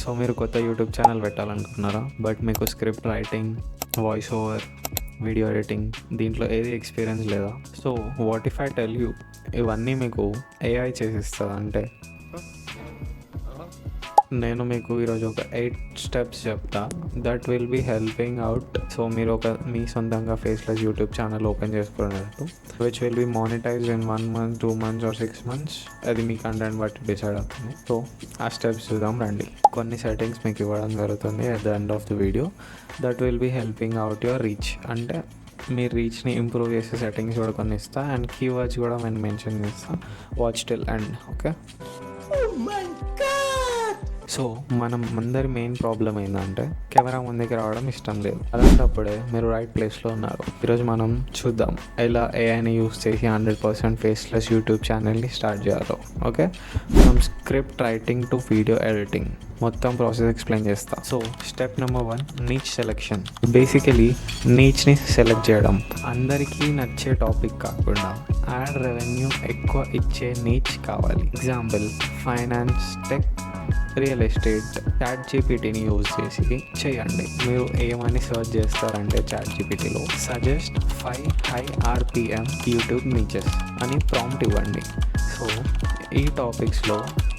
So మీరు కొత్త YouTube channel పెట్టాలనుకుంటున్నారా, but మీకు script writing, voice over, video editing దీంట్లో ఏది ఎక్స్పీరియన్స్ లేదా? So what if I tell you, ఇవన్నీ మీకు ఏఐ చేసిస్తుంది. అంటే నేను మీకు ఈరోజు ఒక 8 స్టెప్స్ చెప్తా that will be helping out. So మీరు మీ సొంతంగా ఫేస్లెస్ యూట్యూబ్ ఛానల్ ఓపెన్ చేసుకున్నట్టు, which will be monetized in 1 month, 2 months or 6 months. అది మీ కంటెంట్ బట్టి డిసైడ్ అవుతుంది. సో ఆ స్టెప్స్ చూద్దాం రండి. కొన్ని సెట్టింగ్స్ మీకు ఇవ్వడం జరుగుతుంది at the end of the video that will be helping out your reach. అంటే మీ రీచ్ని ఇంప్రూవ్ చేసే సెట్టింగ్స్ కూడా కొన్ని ఇస్తా, అండ్ కీవర్డ్స్ కూడా నేను మెన్షన్ చేస్తా. Watch till end, okay? So మనం అందరి మెయిన్ ప్రాబ్లం ఏంటంటే కెమెరా ముందుకి రావడం ఇష్టం లేదు. అలాంటప్పుడే మీరు రైట్ ప్లేస్లో ఉన్నారు. ఈరోజు మనం చూద్దాం ఎలా ఏఐని యూస్ చేసి 100% ఫేస్లెస్ యూట్యూబ్ ఛానల్ని స్టార్ట్ చేయాలో. ఓకే, మనం script writing to video editing మొత్తం ప్రాసెస్ ఎక్స్ప్లెయిన్ చేస్తా. So step number 1, niche selection. Basically నీచ్ని సెలెక్ట్ చేయడం. అందరికీ నచ్చే టాపిక్ కాకుండా యాడ్ రెవెన్యూ ఎక్కువ ఇచ్చే నీచ్ కావాలి. Example finance, tech, real estate. ChatGPTని యూజ్ చేసి చేయండి. మీరు ఏమని సర్చ్ చేస్తారంటే ChatGPTలో suggest 5 high RPM YouTube niches అని ప్రాంప్ట్ ఇవ్వండి. సో ఈ టాపిక్స్లో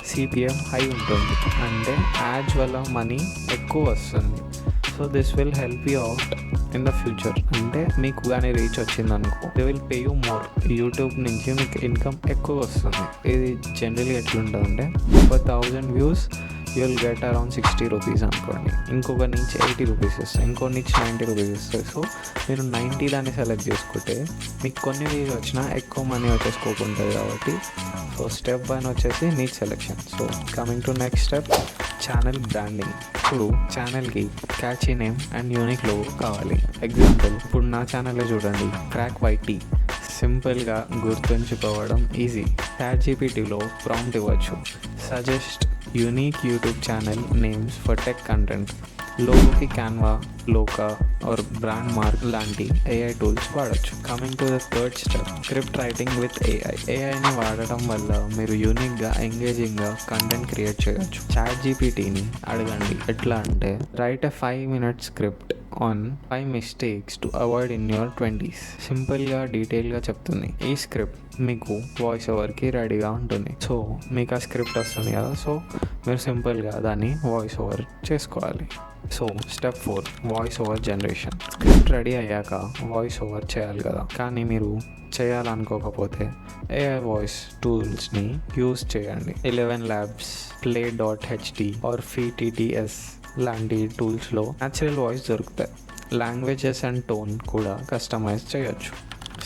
CPM హై ఉంటుంది, అంటే యాడ్స్ వల్ల మనీ ఎక్కువ వస్తుంది. So this will help you out in the future. అంటే మీకు కానీ రీచ్ వచ్చిందనుకో, they will pay you more. YouTube నుంచి మీకు ఇన్కమ్ ఎక్కువ వస్తుంది. ఇది జనరలీ ఎట్లుంటుందంటే 1000 views you will get around 60 rupees అనుకోండి. ఇంకొక నుంచి 80 రూపీస్ వస్తాయి, ఇంకో నుంచి 90 రూపీస్ వస్తాయి. సో మీరు 90 దాన్ని సెలెక్ట్ చేసుకుంటే మీకు కొన్ని వ్యూస్ వచ్చినా ఎక్కువ మనీ వచ్చే స్కోప్ ఉంటుంది కాబట్టి. సో స్టెప్ 1 వచ్చేసి niche selection. So coming to next step, channel branding. ఇప్పుడు ఛానల్కి catchy name and unique logo కావాలి. ఎగ్జాంపుల్ ఇప్పుడు నా ఛానల్లో చూడండి, క్రాక్ YT. సింపుల్గా గుర్తుంచుకోవడం ఈజీ. ChatGPTలో ప్రాంప్ట్ ఇవ్వచ్చు, suggest unique YouTube channel names for tech content. లోగోకి Canva, Looka or Brandmark లాంటి AI టూల్స్ వాడచ్చు. Coming to the third step, script writing with ఏఐని వాడటం వల్ల మీరు యూనిక్గా, ఎంగేజింగ్గా కంటెంట్ క్రియేట్ చేయొచ్చు. ChatGPTని అడగండి ఎట్లా అంటే, right a 5-minute script on 5 mistakes to avoid in your 20s. సింపుల్గా, డీటెయిల్గా చెప్తుంది. ఈ స్క్రిప్ట్ మీకు వాయిస్ ఓవర్కి రెడీగా ఉంటుంది. సో మీకు ఆ స్క్రిప్ట్ వస్తుంది కదా, సో మీరు సింపుల్గా దాన్ని వాయిస్ ఓవర్ చేసుకోవాలి. So step 4, voice over generation. Script ready అయ్యాక వాయిస్ ఓవర్ చేయాలి కదా, కానీ మీరు చేయాలనుకోకపోతే AI వాయిస్ టూల్స్ని యూస్ చేయండి. 11 Labs, Play.ht ఆర్ FeedTTS లాంటి టూల్స్లో న్యాచురల్ వాయిస్ దొరుకుతాయి. లాంగ్వేజెస్ అండ్ టోన్ కూడా కస్టమైజ్ చేయొచ్చు.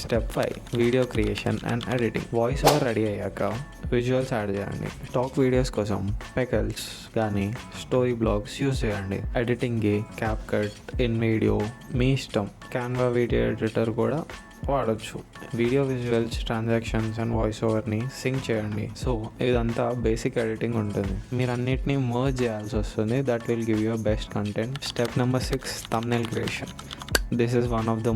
Step 5, video creation and editing. Voice over ready అయ్యాక విజువల్స్ యాడ్ చేయండి. టాక్ వీడియోస్ కోసం పెకల్స్ కానీ స్టోరీ బ్లాగ్స్ యూజ్ చేయండి. ఎడిటింగ్కి CapCut, InVideo మీ ఇష్టం. క్యాన్వా వీడియో ఎడిటర్ కూడా వాడచ్చు. Video visuals, transactions and voice ఓవర్ని సింక్ చేయండి. సో ఇదంతా బేసిక్ ఎడిటింగ్ ఉంటుంది. మీరు అన్నిటినీ మర్జ్ చేయాల్సి వస్తుంది. That will give you best content. Step number 6, thumbnail creation. This is one of the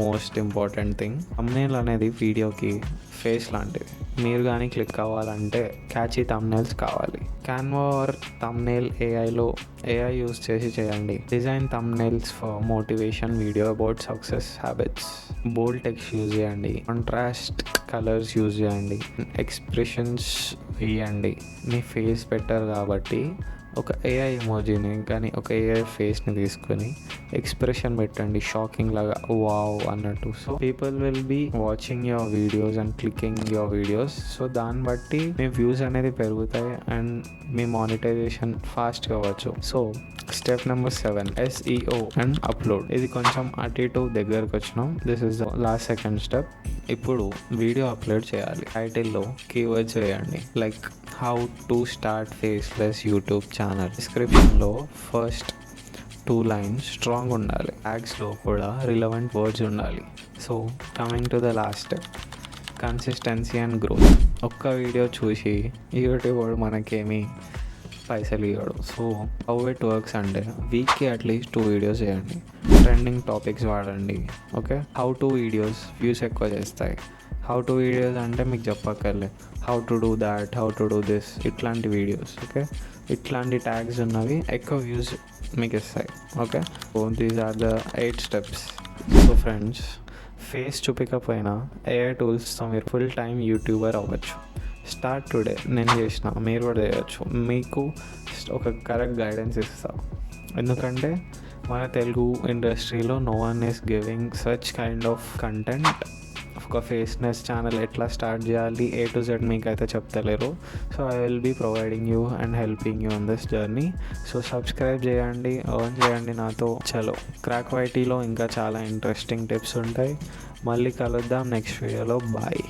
most important thing. thumbnail అనేది వీడియోకి ఫేస్ లాంటివి. మీరు కానీ క్లిక్ అవ్వాలంటే క్యాచీ thumbnails కావాలి. Canva or thumbnail AI use చేసి చేయండి. Design thumbnails for motivation video about success habits. Bold text use చేయండి, కాంట్రాస్ట్ కలర్స్ యూజ్ చేయండి, ఎక్స్ప్రెషన్స్ వేయండి. మీ ఫేస్ పెట్టారు కాబట్టి ఒక AI ఎమోజీని కానీ ఒక AI ఫేస్ని తీసుకొని ఎక్స్ప్రెషన్ పెట్టండి, షాకింగ్ లాగా, వావ్ అన్నట్టు. So people will be watching your videos and clicking your videos. So దాన్ని బట్టి మీ వ్యూస్ అనేది పెరుగుతాయి అండ్ మీ మానిటైజేషన్ ఫాస్ట్ కావచ్చు. So step number 7, SEO and upload. ఇది కొంచెం అటు ఇటు దగ్గరకు వచ్చినాం. This is the last second step. ఇప్పుడు వీడియో అప్లోడ్ చేయాలి. టైటిల్లో కీవర్డ్స్ వేయండి, like how to start faceless YouTube channel. డిస్క్రిప్షన్లో ఫస్ట్ 2 lines స్ట్రాంగ్ ఉండాలి. ట్యాగ్స్లో కూడా రిలవెంట్ వర్డ్స్ ఉండాలి. So coming to the last step, consistency and growth. ఒక్క వీడియో చూసి యూట్యూబ్ వాడు మనకేమీ పైసలు ఇవ్వడు. సో హౌ ఇట్ వర్క్స్ అంటే వీక్కి అట్లీస్ట్ 2 వీడియోస్ చేయండి. ట్రెండింగ్ టాపిక్స్ వాడండి. Okay, how to videos views ఎక్కువ చేస్తాయి. హౌ టు వీడియోస్ అంటే మీకు చెప్పక్కర్లే, how to do that, how to do this, ఇట్లాంటి వీడియోస్. ఓకే, ఇట్లాంటి ట్యాగ్స్ ఉన్నవి ఎక్కువ వ్యూస్ మీకు ఇస్తాయి. Okay, so these are the 8 steps. So friends, face చూపించకపోయినా ఏఐ టూల్స్తో మీరు ఫుల్ టైం యూట్యూబర్ అవ్వచ్చు. Start today. నేను చేసిన, మీరు కూడా చేయవచ్చు. మీకు ఒక కరెక్ట్ గైడెన్స్ ఇస్తాను, ఎందుకంటే మన తెలుగు ఇండస్ట్రీలో no one is giving such kind of content. ఒక ఫేస్నెస్ ఛానల్ ఎట్లా స్టార్ట్ చేయాలి A to Z మీకైతే చెప్తలేరు. So I will be providing you and helping you on this journey. So subscribe చేయండి, ఎర్న్ చేయండి నాతో. చలో, క్రాక్ YTలో ఇంకా చాలా ఇంట్రెస్టింగ్ టిప్స్ ఉంటాయి. మళ్ళీ కలుద్దాం నెక్స్ట్ వీడియోలో. బాయ్.